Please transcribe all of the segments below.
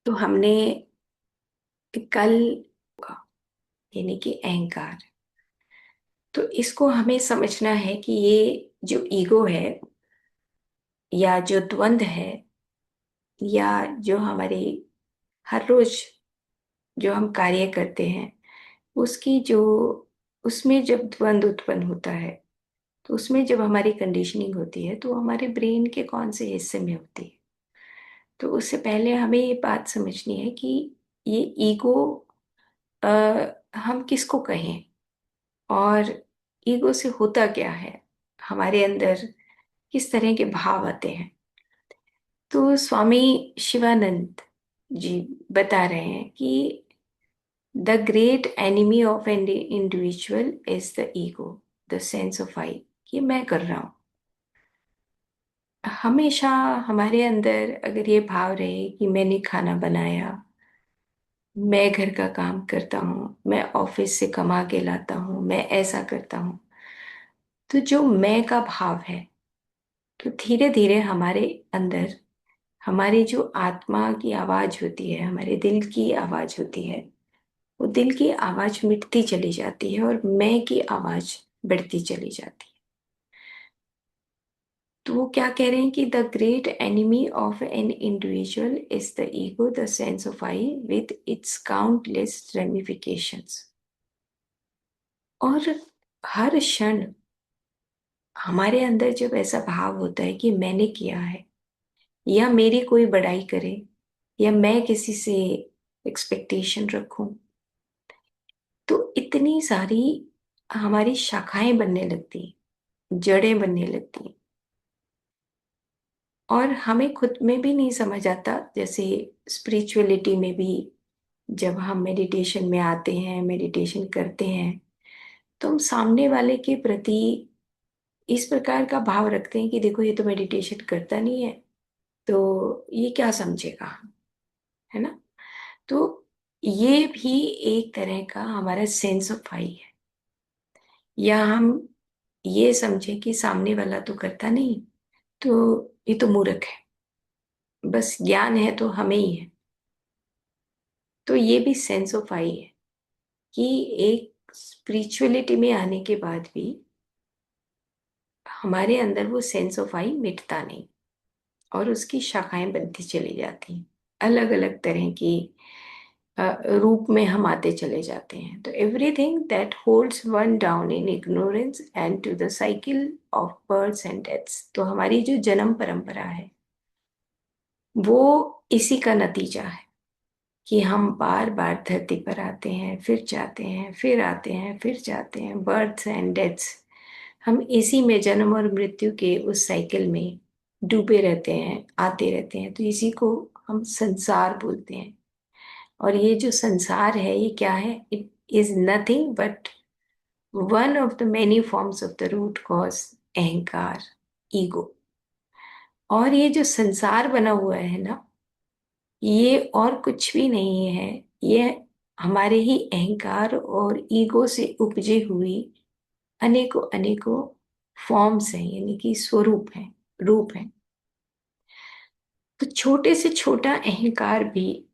तो हमने कल यानी कि अहंकार, तो इसको हमें समझना है कि ये जो ईगो है या जो द्वंद है या जो हमारे हर रोज जो हम कार्य करते हैं उसकी जो उसमें जब द्वंद उत्पन्न होता है तो उसमें जब हमारी कंडीशनिंग होती है तो हमारे ब्रेन के कौन से हिस्से में होती है। तो उससे पहले हमें ये बात समझनी है कि ये ईगो हम किसको कहें और ईगो से होता क्या है, हमारे अंदर किस तरह के भाव आते हैं। तो स्वामी शिवानंद जी बता रहे हैं कि the great enemy of an individual is the ego, the sense of I, कि मैं कर रहा हूं। हमेशा हमारे अंदर अगर ये भाव रहे कि मैंने खाना बनाया, मैं घर का काम करता हूँ, मैं ऑफिस से कमा के लाता हूँ, मैं ऐसा करता हूँ, तो जो मैं का भाव है, तो धीरे धीरे हमारे अंदर हमारी जो आत्मा की आवाज होती है, हमारे दिल की आवाज होती है, वो दिल की आवाज मिटती चली जाती है और मैं की आवाज बढ़ती चली जाती है। तो वो क्या कह रहे हैं कि the great enemy of an individual is the ego, the sense of I with its countless ramifications. और हर क्षण हमारे अंदर जब ऐसा भाव होता है कि मैंने किया है या मेरी कोई बड़ाई करे या मैं किसी से एक्सपेक्टेशन रखूं, तो इतनी सारी हमारी शाखाएं बनने लगती, जड़ें बनने लगती, और हमें खुद में भी नहीं समझ आता। जैसे स्पिरिचुअलिटी में भी जब हम मेडिटेशन में आते हैं, मेडिटेशन करते हैं, तो हम सामने वाले के प्रति इस प्रकार का भाव रखते हैं कि देखो ये तो मेडिटेशन करता नहीं है, तो ये क्या समझेगा, है ना। तो ये भी एक तरह का हमारा सेंस ऑफ आई है। या हम ये समझे कि सामने वाला तो करता नहीं, तो ये तो मूर्ख है, बस ज्ञान है तो हमें ही है। तो ये भी सेंस ऑफ आई है कि एक स्पिरिचुअलिटी में आने के बाद भी हमारे अंदर वो सेंस ऑफ आई मिटता नहीं और उसकी शाखाएं बनती चली जाती हैं, अलग अलग तरह की रूप में हम आते चले जाते हैं। तो everything that holds one down in ignorance and to the cycle of births and deaths, तो हमारी जो जन्म परंपरा है वो इसी का नतीजा है कि हम बार बार धरती पर आते हैं, फिर जाते हैं, फिर आते हैं, फिर जाते हैं, बर्थ्स एंड डेथ्स। हम इसी में जन्म और मृत्यु के उस साइकिल में डूबे रहते हैं, आते रहते हैं। तो इसी को हम संसार बोलते हैं। और ये जो संसार है ये क्या है? It is nothing but one of the many forms of the root cause अहंकार, ईगो। और ये जो संसार बना हुआ है ना, ये और कुछ भी नहीं है, ये हमारे ही अहंकार और ईगो से उपजी हुई अनेकों अनेकों फॉर्म्स हैं, यानी कि स्वरूप हैं, रूप हैं। तो छोटे से छोटा अहंकार भी,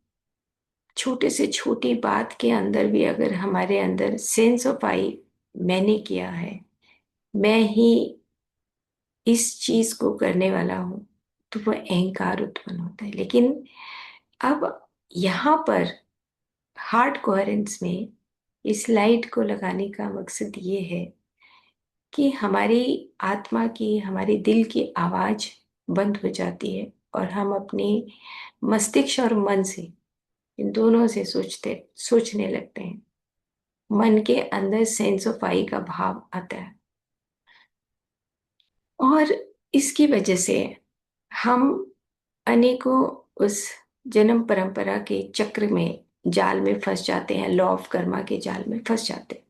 छोटे से छोटी बात के अंदर भी अगर हमारे अंदर सेंस ऑफ आई, मैंने किया है, मैं ही इस चीज को करने वाला हूं, तो वह अहंकार उत्पन्न होता है। लेकिन अब यहाँ पर हार्ट कोहेरेंस में इस लाइट को लगाने का मकसद ये है कि हमारी आत्मा की, हमारे दिल की आवाज बंद हो जाती है और हम अपने मस्तिष्क और मन से, इन दोनों से सोचने लगते हैं। मन के अंदर सेंस ऑफ आई का भाव आता है और इसकी वजह से हम अनेकों उस जन्म परंपरा के चक्र में, जाल में फंस जाते हैं, लॉ ऑफ कर्मा के जाल में फंस जाते हैं।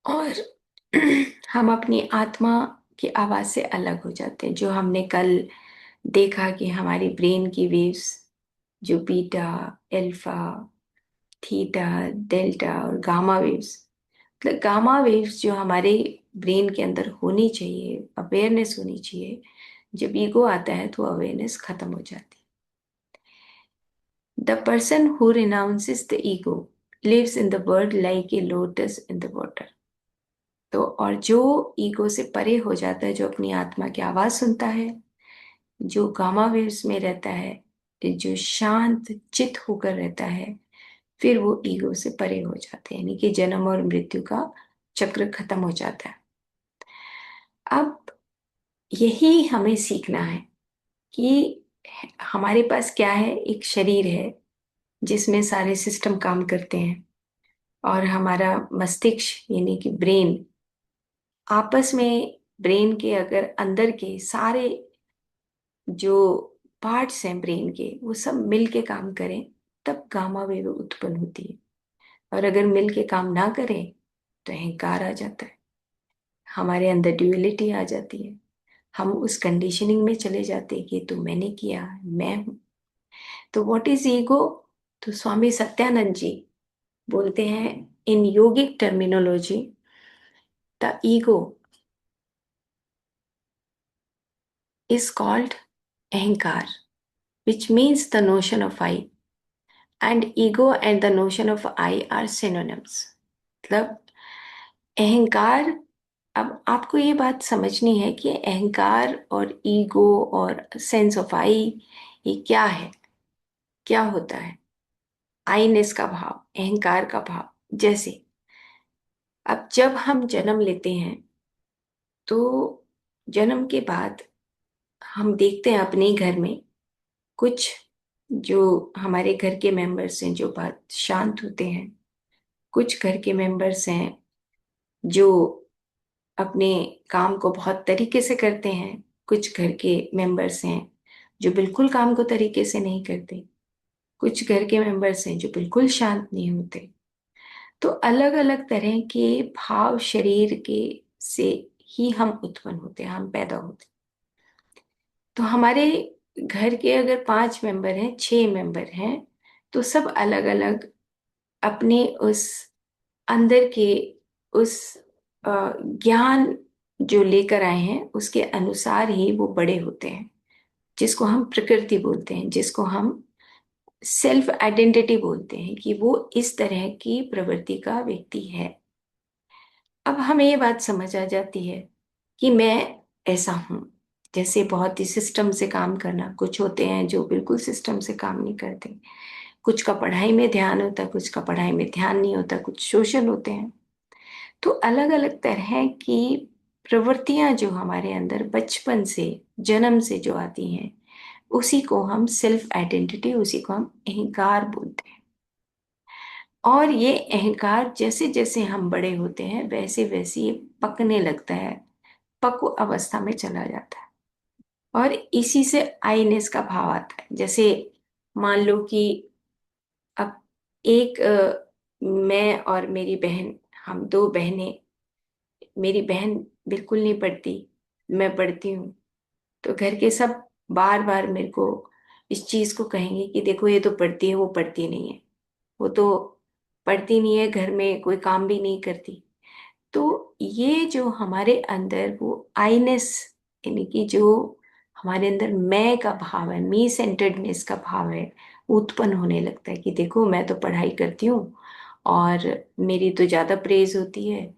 और हम अपनी आत्मा की आवाज से अलग हो जाते हैं। जो हमने कल देखा कि हमारी ब्रेन की वेव्स, जो बीटा, अल्फा, थीटा, डेल्टा और गामा वेव्स, मतलब गामा वेव्स जो हमारे ब्रेन के अंदर होनी चाहिए, अवेयरनेस होनी चाहिए, जब ईगो आता है तो अवेयरनेस खत्म हो जाती है। The person who renounces the ego lives in the world like a lotus in the water. तो और जो ईगो से परे हो जाता है, जो अपनी आत्मा की आवाज सुनता है, जो गामा वेव्स में रहता है, जो शांत चित होकर रहता है, फिर वो ईगो से परे हो जाते हैं, यानी कि जन्म और मृत्यु का चक्र खत्म हो जाता है। अब यही हमें सीखना है कि हमारे पास क्या है, एक शरीर है जिसमें सारे सिस्टम काम करते हैं, और हमारा मस्तिष्क यानी कि ब्रेन, आपस में ब्रेन के अगर अंदर के सारे जो पार्ट्स हैं ब्रेन के, वो सब मिल के काम करें, तब गामा वेव उत्पन्न होती है। और अगर मिल के काम ना करें तो अहंकार आ जाता है, हमारे अंदर ड्यूअलिटी आ जाती है, हम उस कंडीशनिंग में चले जाते हैं कि तो मैंने किया, मैं हूं। तो व्हाट इज ईगो? तो स्वामी सत्यानंद जी बोलते हैं, in yogic terminology, the ego is called ahankar, which means the notion of I, and ego and the notion of I are synonyms। मतलब अहंकार, अब आपको ये बात समझनी है कि अहंकार और ईगो और सेंस ऑफ आई, ये क्या है, क्या होता है। आईनेस का भाव, अहंकार का भाव। जैसे अब जब हम जन्म लेते हैं, तो जन्म के बाद हम देखते हैं अपने ही घर में कुछ जो हमारे घर के मेंबर्स हैं जो बहुत शांत होते हैं, कुछ घर के मेंबर्स हैं जो अपने काम को बहुत तरीके से करते हैं, कुछ घर के मेंबर्स हैं जो बिल्कुल काम को तरीके से नहीं करते, कुछ घर के मेंबर्स हैं जो बिल्कुल शांत नहीं होते। तो अलग अलग तरह के भाव शरीर के से ही हम उत्पन्न होते हैं, हम पैदा होते हैं। तो हमारे घर के अगर 5 मेंबर हैं, 6 मेंबर हैं, तो सब अलग अलग अपने उस अंदर के उस ज्ञान जो लेकर आए हैं उसके अनुसार ही वो बड़े होते हैं, जिसको हम प्रकृति बोलते हैं, जिसको हम सेल्फ आइडेंटिटी बोलते हैं, कि वो इस तरह की प्रवृत्ति का व्यक्ति है। अब हमें ये बात समझ आ जाती है कि मैं ऐसा हूं। जैसे बहुत ही सिस्टम से काम करना, कुछ होते हैं जो बिल्कुल सिस्टम से काम नहीं करते, कुछ का पढ़ाई में ध्यान होता है, कुछ का पढ़ाई में ध्यान नहीं होता, कुछ सोशल होते हैं। तो अलग अलग तरह की प्रवृत्तियां जो हमारे अंदर बचपन से, जन्म से जो आती हैं, उसी को हम सेल्फ आइडेंटिटी, उसी को हम अहंकार बोलते हैं। और ये अहंकार जैसे जैसे हम बड़े होते हैं वैसे वैसे ये पकने लगता है, पक्व अवस्था में चला जाता है, और इसी से आईनेस का भाव आता है। जैसे मान लो कि अब एक मैं और मेरी बहन, हम 2 बहनें, मेरी बहन बिल्कुल नहीं पढ़ती, मैं पढ़ती हूँ। तो घर के सब बार बार मेरे को इस चीज को कहेंगे कि देखो ये तो पढ़ती है, वो पढ़ती नहीं है, वो तो पढ़ती नहीं है, घर में कोई काम भी नहीं करती। तो ये जो हमारे अंदर वो आईनेस, यानी कि जो हमारे अंदर मैं का भाव है, मी सेंटर्डनेस का भाव है, वो उत्पन्न होने लगता है कि देखो मैं तो पढ़ाई करती हूँ और मेरी तो ज्यादा प्रेज होती है,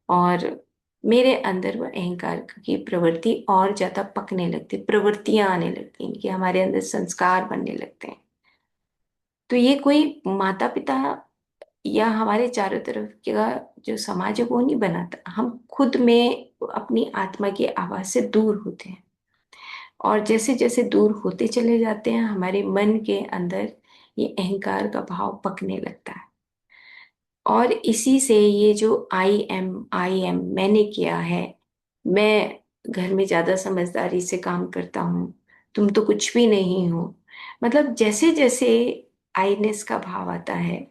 और मेरे अंदर वो अहंकार की प्रवृत्ति और ज्यादा पकने लगती, प्रवृत्तियां आने लगती हैं कि हमारे अंदर संस्कार बनने लगते हैं। तो ये कोई माता पिता या हमारे चारों तरफ का जो समाज है वो नहीं बनाता, हम खुद में अपनी आत्मा की आवाज से दूर होते हैं। और जैसे जैसे दूर होते चले जाते हैं, हमारे मन के अंदर ये अहंकार का भाव पकने लगता है। और इसी से ये जो आई एम मैंने किया है, मैं घर में ज्यादा समझदारी से काम करता हूँ, तुम तो कुछ भी नहीं हो, मतलब जैसे जैसे आईनेस का भाव आता है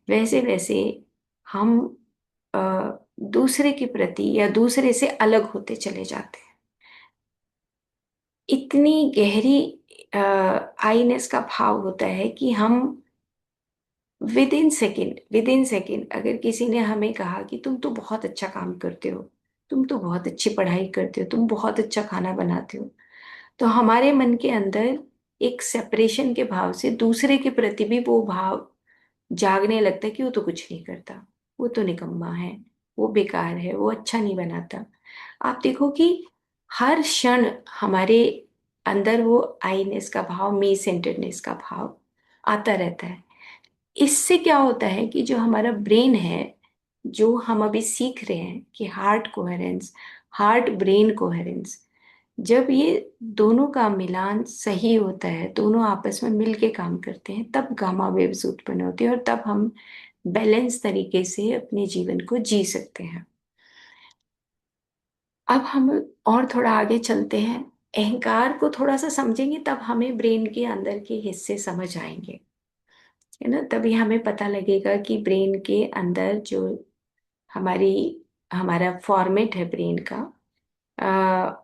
वैसे वैसे हम दूसरे के प्रति या दूसरे से अलग होते चले जाते हैं। इतनी गहरी आईनेस का भाव होता है कि हम विद इन सेकेंड अगर किसी ने हमें कहा कि तुम तो बहुत अच्छा काम करते हो, तुम तो बहुत अच्छी पढ़ाई करते हो, तुम बहुत अच्छा खाना बनाते हो, तो हमारे मन के अंदर एक सेपरेशन के भाव से दूसरे के प्रति भी वो भाव जागने लगता है कि वो तो कुछ नहीं करता, वो तो निकम्मा है, वो बेकार है, वो अच्छा नहीं बनाता। आप देखो कि हर क्षण हमारे अंदर वो आईनेस का भाव, मी सेंटर्डनेस का भाव आता रहता है। इससे क्या होता है कि जो हमारा ब्रेन है, जो हम अभी सीख रहे हैं कि heart coherence, heart brain coherence, जब ये दोनों का मिलान सही होता है, दोनों आपस में मिल के काम करते हैं, तब गामा वेव्स उत्पन्न होती है और तब हम बैलेंस तरीके से अपने जीवन को जी सकते हैं। अब हम और थोड़ा आगे चलते हैं, अहंकार को थोड़ा सा समझेंगे, तब हमें ब्रेन के अंदर के हिस्से समझ आएंगे, है ना। तभी हमें पता लगेगा कि ब्रेन के अंदर जो हमारी हमारा फॉर्मेट है ब्रेन का,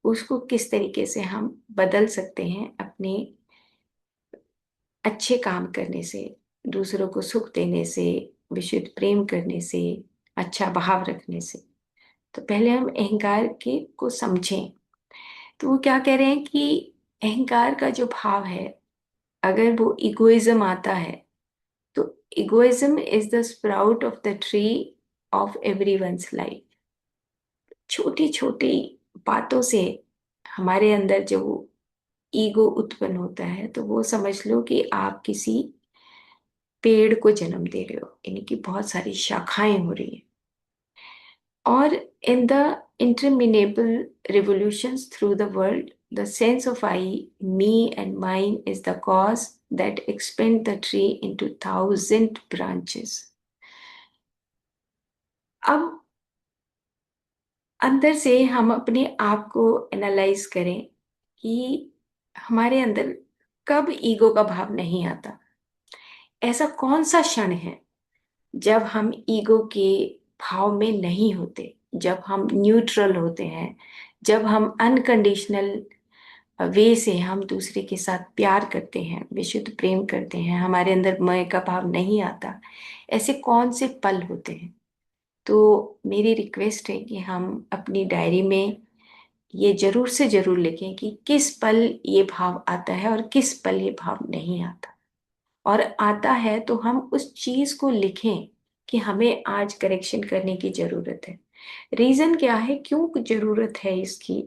उसको किस तरीके से हम बदल सकते हैं अपने अच्छे काम करने से, दूसरों को सुख देने से, विशुद्ध प्रेम करने से, अच्छा भाव रखने से। तो पहले हम अहंकार के को समझें। तो वो क्या कह रहे हैं कि अहंकार का जो भाव है, अगर वो इगोइज्म आता है, तो egoism is the sprout of the tree of everyone's life. छोटी छोटी बातों से हमारे अंदर जो ईगो उत्पन्न होता है, तो वो समझ लो कि आप किसी पेड़ को जन्म दे रहे हो, यानी कि बहुत सारी शाखाएं हो रही हैं। और in the interminable revolutions through the world, the sense of I, me, and mine is the cause that expand the tree into thousand branches. अब अंदर से हम अपने आप को एनालाइज करें कि हमारे अंदर कब ईगो का भाव नहीं आता। ऐसा कौन सा क्षण है जब हम ईगो के भाव में नहीं होते, जब हम न्यूट्रल होते हैं, जब हम अनकंडीशनल वे से हम दूसरे के साथ प्यार करते हैं, विशुद्ध प्रेम करते हैं, हमारे अंदर मैं का भाव नहीं आता। ऐसे कौन से पल होते हैं? तो मेरी रिक्वेस्ट है कि हम अपनी डायरी में ये जरूर से जरूर लिखें कि किस पल ये भाव आता है और किस पल ये भाव नहीं आता। और आता है तो हम उस चीज को लिखें कि हमें आज करेक्शन करने की जरूरत है। रीजन क्या है, क्यों जरूरत है इसकी?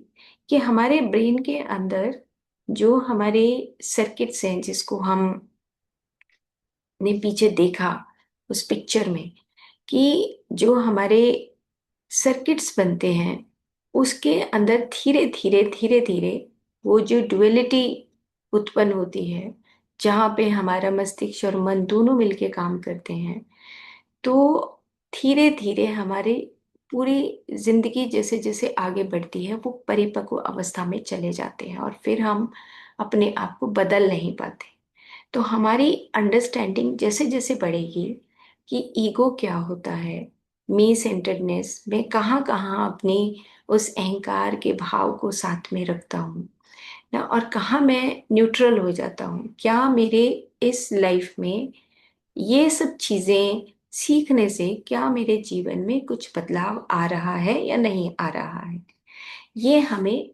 कि हमारे ब्रेन के अंदर जो हमारे सर्किट्स हैं, जिसको हम ने पीछे देखा उस पिक्चर में, कि जो हमारे सर्किट्स बनते हैं, उसके अंदर धीरे धीरे वो जो डुअलिटी उत्पन्न होती है, जहाँ पे हमारा मस्तिष्क और मन दोनों मिलके काम करते हैं, तो धीरे धीरे हमारी पूरी जिंदगी जैसे जैसे आगे बढ़ती है, वो परिपक्व अवस्था में चले जाते हैं और फिर हम अपने आप को बदल नहीं पाते। तो हमारी अंडरस्टैंडिंग जैसे जैसे बढ़ेगी कि ईगो क्या होता है, मी सेंटर्डनेस में कहाँ कहाँ अपनी उस अहंकार के भाव को साथ में रखता हूँ ना, और कहाँ मैं न्यूट्रल हो जाता हूँ, क्या मेरे इस लाइफ में ये सब चीजें सीखने से क्या मेरे जीवन में कुछ बदलाव आ रहा है या नहीं आ रहा है, ये हमें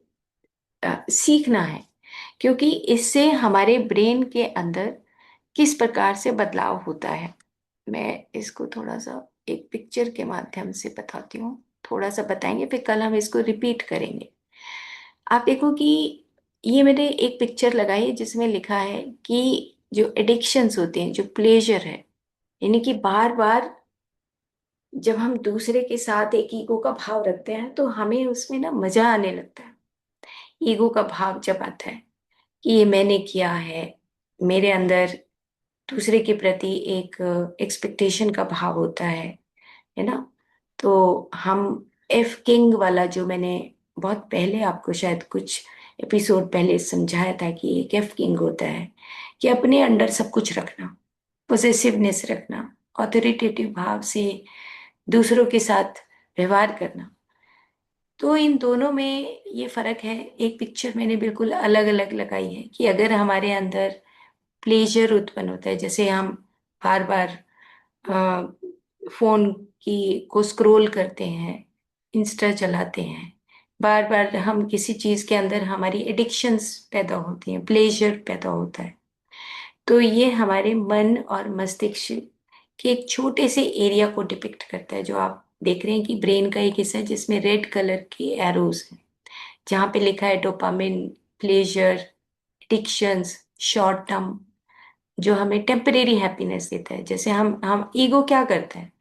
सीखना है। क्योंकि इससे हमारे ब्रेन के अंदर किस प्रकार से बदलाव होता है, मैं इसको थोड़ा सा एक पिक्चर के माध्यम से बताती हूँ। थोड़ा सा बताएंगे, फिर कल हम इसको रिपीट करेंगे। आप देखो कि ये मैंने एक पिक्चर लगाई है जिसमें लिखा है कि जो एडिक्शंस होते हैं, जो प्लेजर है, यानी कि बार बार जब हम दूसरे के साथ एक ईगो का भाव रखते हैं, तो हमें उसमें ना मजा आने लगता है। ईगो का भाव जब आता है कि ये मैंने किया है, मेरे अंदर दूसरे के प्रति एक एक्सपेक्टेशन का भाव होता है ना। तो हम एफ किंग वाला, जो मैंने बहुत पहले आपको शायद कुछ एपिसोड पहले समझाया था, कि एक एफ किंग होता है कि अपने अंडर सब कुछ रखना, पोजेसिवनेस रखना, ऑथोरिटेटिव भाव से दूसरों के साथ व्यवहार करना। तो इन दोनों में ये फर्क है। एक पिक्चर मैंने बिल्कुल अलग अलग लगाई है कि अगर हमारे अंदर प्लेजर उत्पन्न होता है, जैसे हम बार बार फोन की को स्क्रॉल करते हैं, इंस्टा चलाते हैं, बार बार हम किसी चीज के अंदर हमारी एडिक्शंस पैदा होती हैं, प्लेजर पैदा होता है। तो ये हमारे मन और मस्तिष्क के एक छोटे से एरिया को डिपिक्ट करता है, जो आप देख रहे हैं कि ब्रेन का एक हिस्सा है जिसमें रेड कलर के एरोज हैं, जहाँ पे लिखा है dopamine, pleasure, addictions, short term, जो हमें टेम्परेरी हैप्पीनेस देता है। जैसे हम ईगो क्या करता है,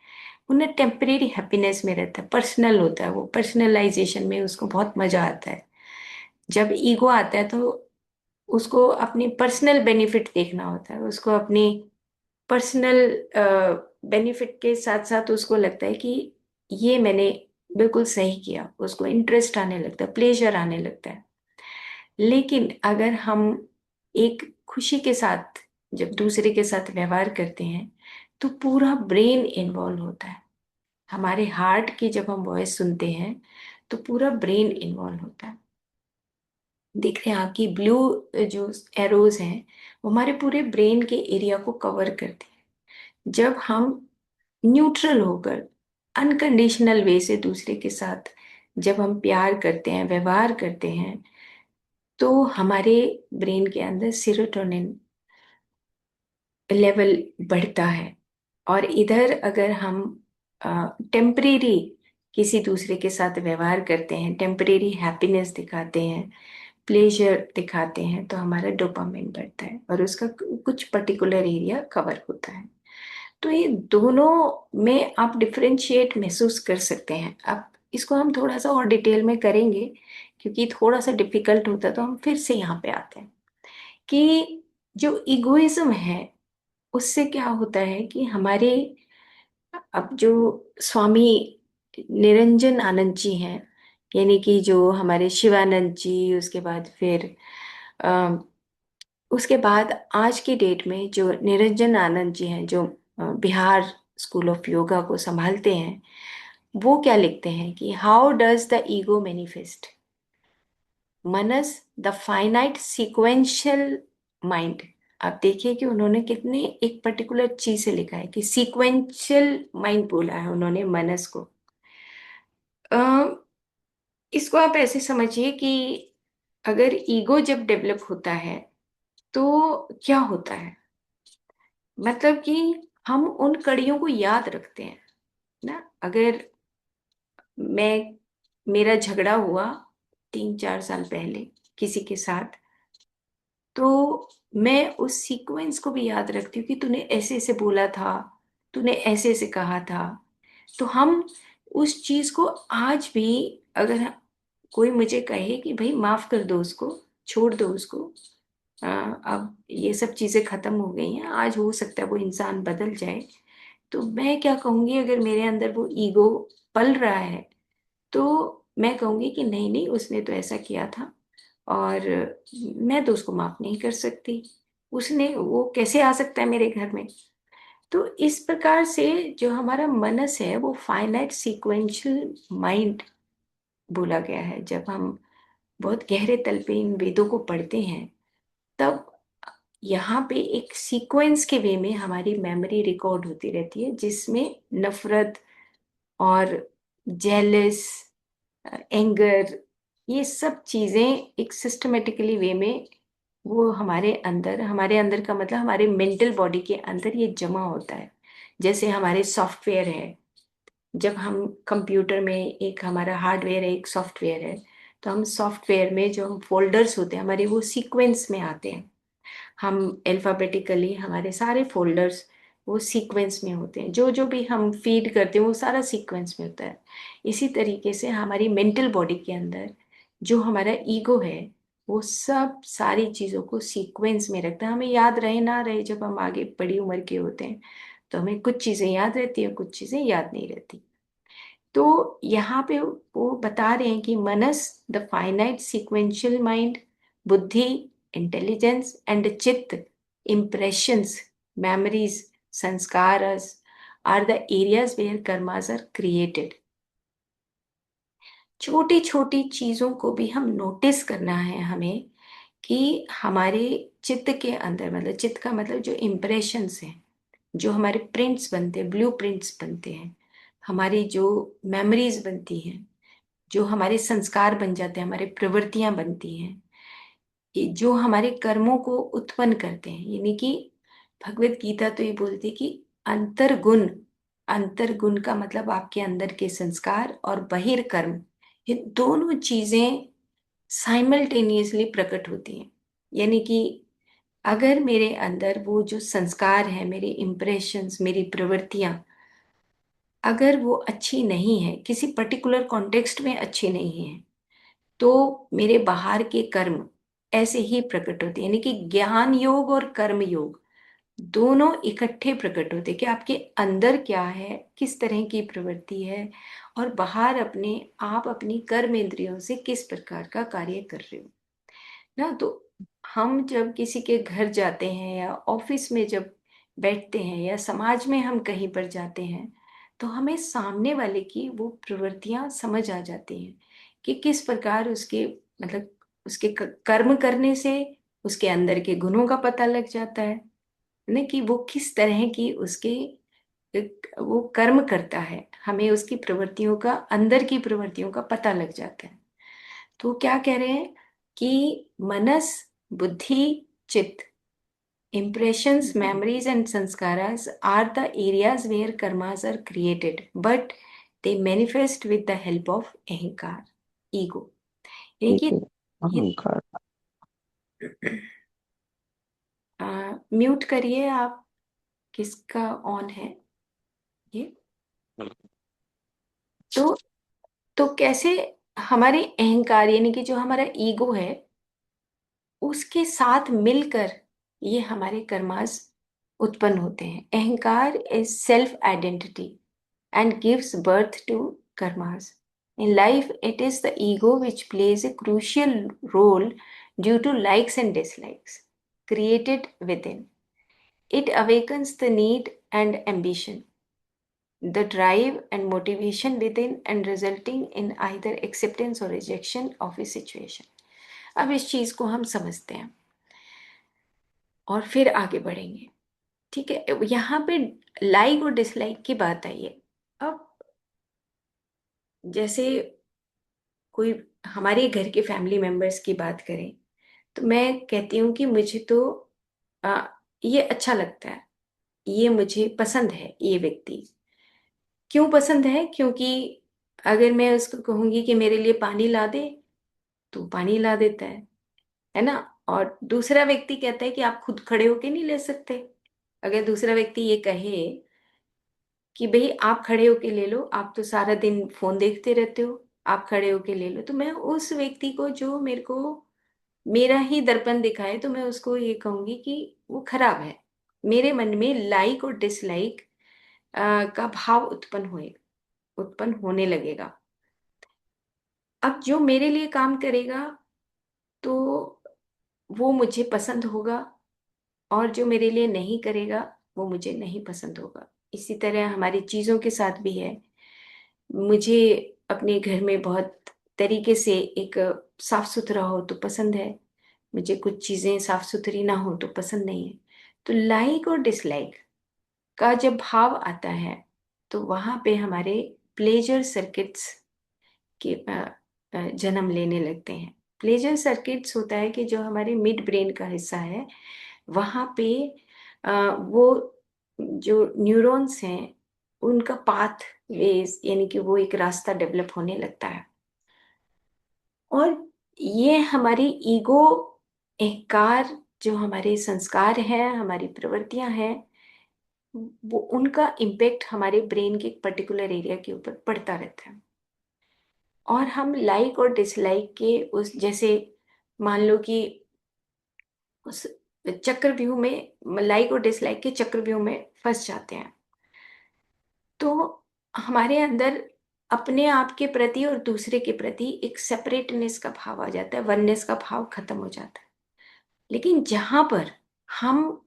उन्हें टेम्परेरी हैप्पीनेस में रहता है, पर्सनल होता है, वो पर्सनलाइजेशन में उसको बहुत मजा आता है। जब ईगो आता है तो उसको अपनी पर्सनल बेनिफिट देखना होता है, उसको अपनी पर्सनल बेनिफिट के साथ साथ उसको लगता है कि ये मैंने बिल्कुल सही किया, उसको इंटरेस्ट आने लगता है, प्लेजर आने लगता है। लेकिन अगर हम एक खुशी के साथ जब दूसरे के साथ व्यवहार करते हैं तो पूरा ब्रेन इन्वॉल्व होता है। हमारे हार्ट की जब हम वॉइस सुनते हैं तो पूरा ब्रेन इन्वॉल्व होता है। देख रहे हैं आपकी ब्लू जो एरोज हैं, वो हमारे पूरे ब्रेन के एरिया को कवर करते हैं। जब हम न्यूट्रल होकर अनकंडीशनल वे से दूसरे के साथ जब हम प्यार करते हैं, व्यवहार करते हैं, तो हमारे ब्रेन के अंदर सीरोटोनिन लेवल बढ़ता है। और इधर अगर हम टेम्परेरी किसी दूसरे के साथ व्यवहार करते हैं, टेम्परेरी हैप्पीनेस दिखाते हैं, प्लेजर दिखाते हैं, तो हमारा डोपामिन बढ़ता है और उसका कुछ पर्टिकुलर एरिया कवर होता है। तो ये दोनों में आप डिफरेंशिएट महसूस कर सकते हैं। अब इसको हम थोड़ा सा और डिटेल में करेंगे, क्योंकि थोड़ा सा डिफिकल्ट होता है, तो हम फिर से यहाँ पे आते हैं कि जो इगोइज्म है उससे क्या होता है कि हमारे, अब जो स्वामी निरंजन आनंद जी हैं, यानी कि जो हमारे शिवानंद जी, उसके बाद फिर अ, उसके बाद आज की डेट में जो निरंजन आनंद जी हैं, जो बिहार स्कूल ऑफ योगा को संभालते हैं, वो क्या लिखते हैं कि how does the ego manifest, Manas the finite sequential mind. आप देखिए कि उन्होंने कितने एक पर्टिकुलर चीज से लिखा है कि सीक्वेंशियल माइंड बोला है उन्होंने मनस को। अ, इसको आप ऐसे समझिए कि अगर ईगो जब डेवलप होता है तो क्या होता है, मतलब कि हम उन कड़ियों को याद रखते हैं ना। अगर मैं, मेरा झगड़ा हुआ 3-4 साल पहले किसी के साथ, तो मैं उस सीक्वेंस को भी याद रखती हूँ कि तूने ऐसे ऐसे बोला था, तूने ऐसे ऐसे कहा था। तो हम उस चीज को आज भी, अगर कोई मुझे कहे कि भाई माफ कर दो उसको, छोड़ दो उसको, अब ये सब चीजें खत्म हो गई हैं, आज हो सकता है वो इंसान बदल जाए, तो मैं क्या कहूंगी, अगर मेरे अंदर वो ईगो पल रहा है तो मैं कहूंगी कि नहीं नहीं, उसने तो ऐसा किया था और मैं तो उसको माफ नहीं कर सकती, उसने, वो कैसे आ सकता है मेरे घर में। तो इस प्रकार से जो हमारा मनस है वो फाइनाइट सीक्वेंशियल माइंड बोला गया है। जब हम बहुत गहरे तल पे इन वेदों को पढ़ते हैं, तब यहाँ पे एक सीक्वेंस के वे में हमारी मेमोरी रिकॉर्ड होती रहती है, जिसमें नफरत और जेलस, एंगर, ये सब चीजें एक सिस्टमेटिकली वे में वो हमारे अंदर का मतलब हमारे मेंटल बॉडी के अंदर ये जमा होता है। जैसे हमारे सॉफ्टवेयर है, जब हम कंप्यूटर में, एक हमारा हार्डवेयर है, एक सॉफ्टवेयर है, तो हम सॉफ्टवेयर में जो हम फोल्डर्स होते हैं हमारे, वो सीक्वेंस में आते हैं। हम अल्फ़ाबेटिकली हमारे सारे फोल्डर्स वो सीक्वेंस में होते हैं, जो जो भी हम फीड करते हैं वो सारा सीक्वेंस में होता है। इसी तरीके से हमारी मेंटल बॉडी के अंदर जो हमारा ईगो है, वो सब सारी चीज़ों को सीक्वेंस में रखता है। हमें याद रहे ना रहे, जब हम आगे बड़ी उम्र के होते हैं तो हमें कुछ चीज़ें याद रहती हैं, कुछ चीज़ें याद नहीं रहती। तो यहाँ पे वो बता रहे हैं कि मनस द फाइनाइट सीक्वेंशियल माइंड, बुद्धि इंटेलिजेंस, एंड चित्त impressions, memories, sanskaras are the areas where karmas are created। छोटी छोटी चीजों को भी हम नोटिस करना है हमें, कि हमारे चित्त के अंदर, मतलब चित्त का मतलब जो इम्प्रेशंस हैं, जो हमारे प्रिंट्स बनते हैं, ब्लू प्रिंट्स बनते हैं, हमारी जो मेमोरीज बनती हैं, जो हमारे संस्कार बन जाते हैं, हमारे प्रवृत्तियां बनती हैं, ये जो हमारे कर्मों को उत्पन्न करते हैं। यानी कि भगवत गीता तो ये बोलती है कि अंतर्गुण, अंतर्गुण का मतलब आपके अंदर के संस्कार और बहिर्कर्म, ये दोनों चीजें साइमल्टेनियसली प्रकट होती हैं। यानी कि अगर मेरे अंदर वो जो संस्कार है, मेरे इम्प्रेशंस, मेरी प्रवृत्तियां, अगर वो अच्छी नहीं है, किसी पर्टिकुलर कॉन्टेक्स्ट में अच्छी नहीं है, तो मेरे बाहर के कर्म ऐसे ही प्रकट होते हैं। यानी कि ज्ञान योग और कर्म योग दोनों इकट्ठे प्रकट होते हैं कि आपके अंदर क्या है, किस तरह की प्रवृत्ति है, और बाहर अपने आप अपनी कर्म इंद्रियों से किस प्रकार का कार्य कर रहे हो ना। तो हम जब किसी के घर जाते हैं या ऑफिस में जब बैठते हैं या समाज में हम कहीं पर जाते हैं, तो हमें सामने वाले की वो प्रवृत्तियां समझ आ जाती हैं कि किस प्रकार उसके, मतलब उसके कर्म करने से उसके अंदर के गुणों का पता लग जाता है ना, कि वो किस तरह की उसके वो कर्म करता है। हमें उसकी प्रवृत्तियों का, अंदर की प्रवृत्तियों का पता लग जाता है। तो क्या कह रहे हैं कि मनस, बुद्धि, चित्त, impressions, memories and sanskaras are the areas where karmas are created, but they manifest with the help of अहंकार, ego। यानी कि ego, ये अहंकार। म्यूट करिए आप, किसका ऑन है ये। तो कैसे हमारे अहंकार, यानी कि जो हमारा ईगो है, उसके साथ मिलकर ये हमारे कर्मास उत्पन्न होते हैं। अहंकार is self identity and gives birth to karmas. In life, it is the ego which plays a crucial role due to likes and dislikes created within. It awakens the need and ambition, the drive and motivation within, and resulting in either acceptance or rejection of a situation. अब इस चीज को हम समझते हैं और फिर आगे बढ़ेंगे। ठीक है, यहाँ पे लाइक और डिसलाइक की बात आई है। अब जैसे कोई हमारे घर के फैमिली मेंबर्स की बात करें, तो मैं कहती हूँ कि मुझे तो आ, ये अच्छा लगता है, ये मुझे पसंद है ये व्यक्ति। क्यों पसंद है? क्योंकि अगर मैं उसको कहूंगी कि मेरे लिए पानी ला दे, तो पानी ला देता है ना। और दूसरा व्यक्ति कहता है कि आप खुद खड़े होके नहीं ले सकते। अगर दूसरा व्यक्ति ये कहे कि भाई आप खड़े होके ले लो, आप तो सारा दिन फोन देखते रहते हो, आप खड़े होके ले लो, तो मैं उस व्यक्ति को, जो मेरे को मेरा ही दर्पण दिखाए, तो मैं उसको ये कहूंगी कि वो खराब है। मेरे मन में लाइक और डिसलाइक का भाव उत्पन्न होने लगेगा। अब जो मेरे लिए काम करेगा, तो वो मुझे पसंद होगा, और जो मेरे लिए नहीं करेगा, वो मुझे नहीं पसंद होगा। इसी तरह हमारी चीजों के साथ भी है। मुझे अपने घर में बहुत तरीके से एक साफ सुथरा हो तो पसंद है, मुझे कुछ चीजें साफ सुथरी ना हो तो पसंद नहीं है। तो लाइक और डिसलाइक का जब भाव आता है, तो वहां पे हमारे प्लेजर सर्किट्स के जन्म लेने लगते हैं। प्लेजर सर्किट्स होता है कि जो हमारे मिड ब्रेन का हिस्सा है, वहां पे वो जो न्यूरॉन्स हैं, उनका पाथ वेज, यानी कि वो एक रास्ता डेवलप होने लगता है। और ये हमारी ईगो, अहंकार, जो हमारे संस्कार हैं, हमारी प्रवृत्तियां हैं, वो उनका इम्पेक्ट हमारे ब्रेन के एक पर्टिकुलर एरिया के ऊपर पड़ता रहता है। और हम लाइक और डिसलाइक के उस, जैसे मान लो कि उस चक्रव्यूह में, लाइक और डिसलाइक के चक्रव्यूह में फंस जाते हैं, तो हमारे अंदर अपने आप के प्रति और दूसरे के प्रति एक सेपरेटनेस का भाव आ जाता है, वननेस का भाव खत्म हो जाता है। लेकिन जहां पर हम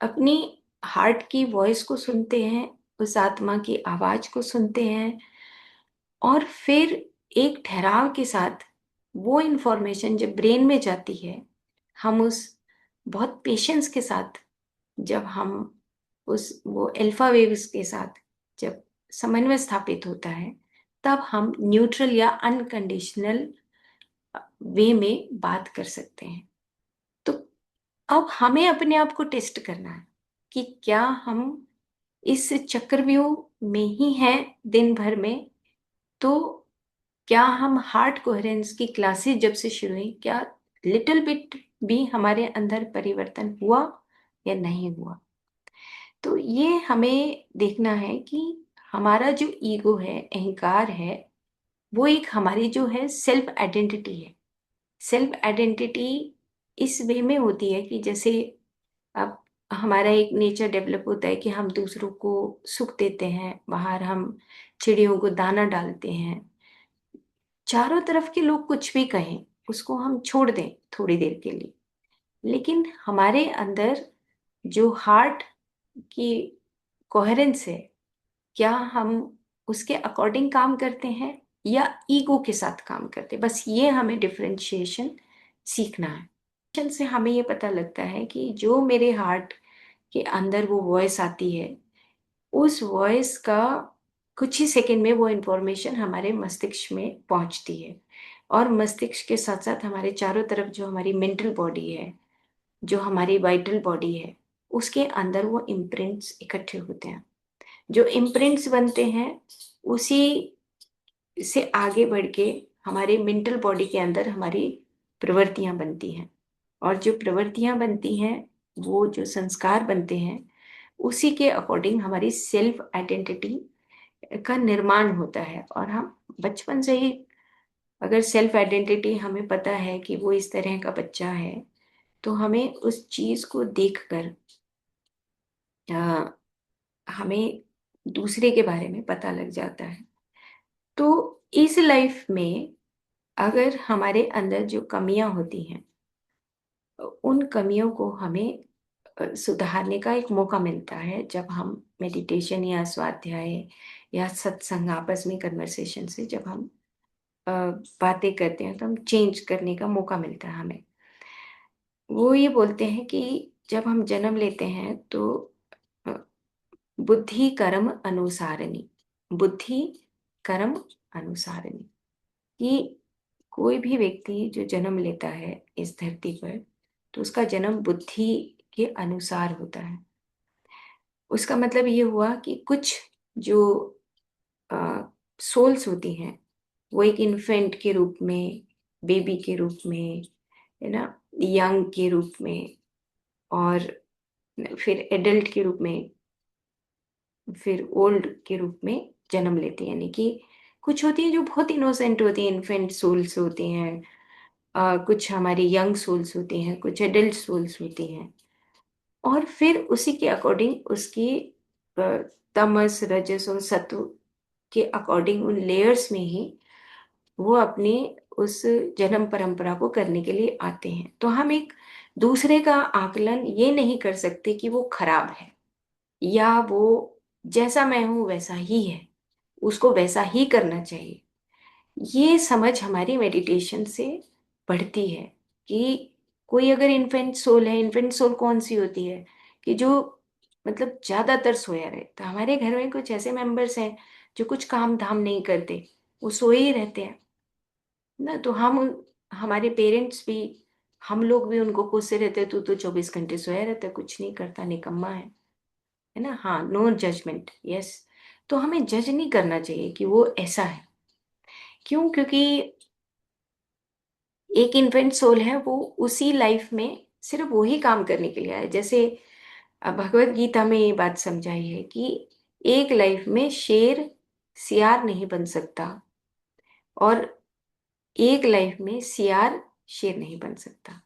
अपनी हार्ट की वॉइस को सुनते हैं, उस आत्मा की आवाज को सुनते हैं, और फिर एक ठहराव के साथ वो इंफॉर्मेशन जब ब्रेन में जाती है, हम उस बहुत पेशेंस के साथ, जब हम उस वो अल्फा वेव्स के साथ जब समन्वय स्थापित होता है, तब हम न्यूट्रल या अनकंडीशनल वे में बात कर सकते हैं। तो अब हमें अपने आप को टेस्ट करना है कि क्या हम इस चक्रव्यूह में ही हैं दिन भर में। तो क्या हम हार्ट कोहेरेंस की क्लासेस जब से शुरू हुई, क्या लिटिल बिट भी हमारे अंदर परिवर्तन हुआ या नहीं हुआ। तो ये हमें देखना है कि हमारा जो ईगो है, अहंकार है, वो एक हमारी जो है सेल्फ आइडेंटिटी है। सेल्फ आइडेंटिटी इस वे में होती है कि जैसे अब हमारा एक नेचर डेवलप होता है कि हम दूसरों को सुख देते हैं, बाहर हम चिड़ियों को दाना डालते हैं, चारों तरफ के लोग कुछ भी कहें उसको हम छोड़ दें थोड़ी देर के लिए। लेकिन हमारे अंदर जो हार्ट की कोहेरेंस है, क्या हम उसके अकॉर्डिंग काम करते हैं या ईगो के साथ काम करते हैं। बस ये हमें डिफरेंशिएशन सीखना है। से हमें ये पता लगता है कि जो मेरे हार्ट के अंदर वो वॉइस आती है, उस वॉइस का कुछ ही सेकंड में वो इंफॉर्मेशन हमारे मस्तिष्क में पहुंचती है। और मस्तिष्क के साथ साथ हमारे चारों तरफ जो हमारी मेंटल बॉडी है, जो हमारी वाइटल बॉडी है, उसके अंदर वो इम्प्रिंट्स इकट्ठे होते हैं। जो इम्प्रिंट्स बनते हैं उसी से आगे बढ़ के हमारे मेंटल बॉडी के अंदर हमारी प्रवृत्तियां बनती हैं। और जो प्रवृत्तियां बनती हैं, वो जो संस्कार बनते हैं, उसी के अकॉर्डिंग हमारी सेल्फ आइडेंटिटी का निर्माण होता है। और हम बचपन से ही अगर सेल्फ आइडेंटिटी हमें पता है कि वो इस तरह का बच्चा है, तो हमें उस चीज को देखकर हमें दूसरे के बारे में पता लग जाता है। तो इस लाइफ में अगर हमारे अंदर जो कमियां होती हैं, उन कमियों को हमें सुधारने का एक मौका मिलता है जब हम मेडिटेशन या स्वाध्याय या सत्संग, आपस में कन्वर्सेशन से जब हम अ, बातें करते हैं, तो हम चेंज करने का मौका मिलता है हमें। वो ये बोलते हैं कि जब हम जन्म लेते हैं तो अ, बुद्धि कर्म अनुसारिणी, बुद्धि कर्म अनुसारिणी, कि कोई भी व्यक्ति जो जन्म लेता है इस धरती पर, तो उसका जन्म बुद्धि के अनुसार होता है। उसका मतलब ये हुआ कि कुछ जो सोल्स होती हैं, वो एक इन्फेंट के रूप में, बेबी के रूप में, है ना, यंग के रूप में, और फिर एडल्ट के रूप में, फिर ओल्ड के रूप में जन्म लेती हैं। यानी कि कुछ होती हैं जो बहुत इनोसेंट होती हैं, इन्फेंट सोल्स होती हैं, कुछ हमारी यंग सोल्स होती हैं, कुछ एडल्ट सोल्स होती हैं। और फिर उसी के अकॉर्डिंग उसकी अ, तमस, रजस और सत्व के अकॉर्डिंग उन लेयर्स में ही वो अपनी उस जन्म परंपरा को करने के लिए आते हैं। तो हम एक दूसरे का आकलन ये नहीं कर सकते कि वो खराब है या वो जैसा मैं हूं वैसा ही है, उसको वैसा ही करना चाहिए। ये समझ हमारी मेडिटेशन से बढ़ती है कि कोई अगर इन्फेंट सोल है, इन्फेंट सोल कौन सी होती है कि जो मतलब ज्यादातर सोया रहता है। हमारे घर में कुछ ऐसे मेंबर्स हैं जो कुछ काम धाम नहीं करते, वो सोए ही रहते हैं ना। तो हम हमारे पेरेंट्स भी, हम लोग भी उनको कोसते रहते हैं, तू तो 24 घंटे सोया रहता है, कुछ नहीं करता, निकम्मा है ना। हाँ, नो जजमेंट, यस। तो हमें जज नहीं करना चाहिए कि वो ऐसा है। क्यों? क्योंकि एक इन्फेंट सोल है, वो उसी लाइफ में सिर्फ वही काम करने के लिए आया है। जैसे भगवत गीता में ये बात समझाई है कि एक लाइफ में शेर सियार नहीं बन सकता, और एक लाइफ में सियार शेर नहीं बन सकता।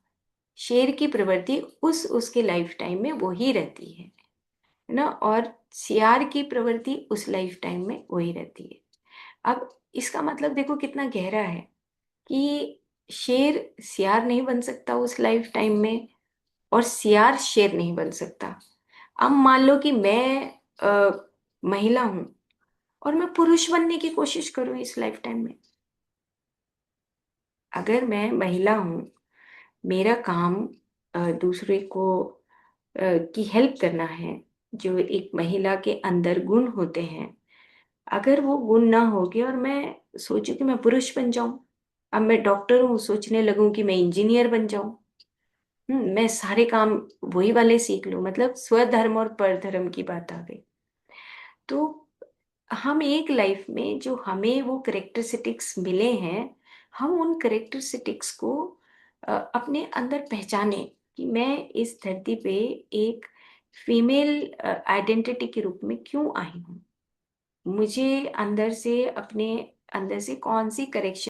शेर की प्रवृत्ति उस उसके लाइफ टाइम में वो ही रहती है ना, और सियार की प्रवृत्ति उस लाइफ टाइम में वही रहती है। अब इसका मतलब देखो कितना गहरा है कि शेर सियार नहीं बन सकता उस लाइफ टाइम में, और सियार शेर नहीं बन सकता। अब मान लो कि मैं महिला हूं और मैं पुरुष बनने की कोशिश करूं इस लाइफ टाइम में। अगर मैं महिला हूं, मेरा काम दूसरे को की हेल्प करना है, जो एक महिला के अंदर गुण होते हैं अगर वो गुण ना होगे और मैं सोचूं कि मैं पुरुष बन जाऊं, अब मैं डॉक्टर हूँ, सोचने लगूं कि मैं इंजीनियर बन जाऊं, मैं सारे काम वही वाले सीख लूं, मतलब स्वधर्म और परधर्म की बात आ गई। तो हम एक लाइफ में जो हमें वो करेक्टरिस्टिक्स मिले हैं, हम उन करेक्टरिस्टिक्स को अपने अंदर पहचाने कि मैं इस धरती पे एक फीमेल आइडेंटिटी के रूप में क्यों आई हूँ। मुझे अंदर से अपने अंदर से कौन सी करेक्शन